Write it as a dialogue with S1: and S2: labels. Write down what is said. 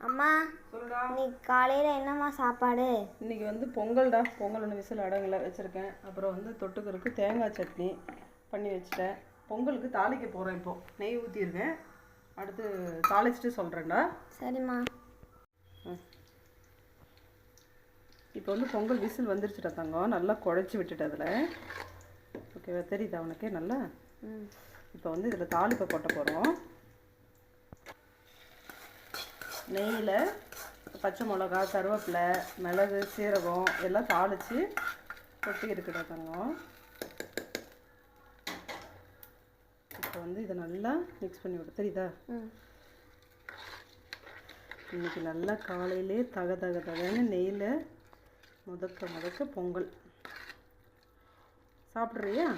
S1: அம்மா
S2: சொல்லுடா.
S1: இன்னைக்கு காலையில் என்னம்மா சாப்பாடு?
S2: இன்னைக்கு வந்து பொங்கல்டா. பொங்கல் ஒன்று விசில் அடங்கலை வச்சுருக்கேன். அப்புறம் வந்து தொட்டுக்கிறதுக்கு தேங்காய் சட்னி பண்ணி வச்சுட்டேன். பொங்கலுக்கு தாளிக்க போகிறேன். இப்போது நெய் ஊற்றிருக்கேன். அடுத்து தாளிச்சிட்டு சொல்கிறேன்டா.
S1: சரிம்மா.
S2: இப்போ வந்து பொங்கல் விசில் வந்துருச்சுட்டா தங்கம். நல்லா குழச்சி விட்டுட்டு அதில் ஓகேவா? தெரியுதா உனக்கே நல்லா? இப்போ வந்து இதில் தாளிப்பை கொட்ட போகிறோம். நெய்யில் பச்சை மிளகா, கருவேப்பிலை, மிளகு, சீரகம் எல்லாம் தாளித்து கொட்டி இருக்குடா தங்கம். இப்போ வந்து இதை நல்லா மிக்ஸ் பண்ணி விட தெரியுதா? இன்றைக்கி நல்லா காலையிலே தகன்னு நெய்யில் முதக்க பொங்கல் சாப்பிட்றியா?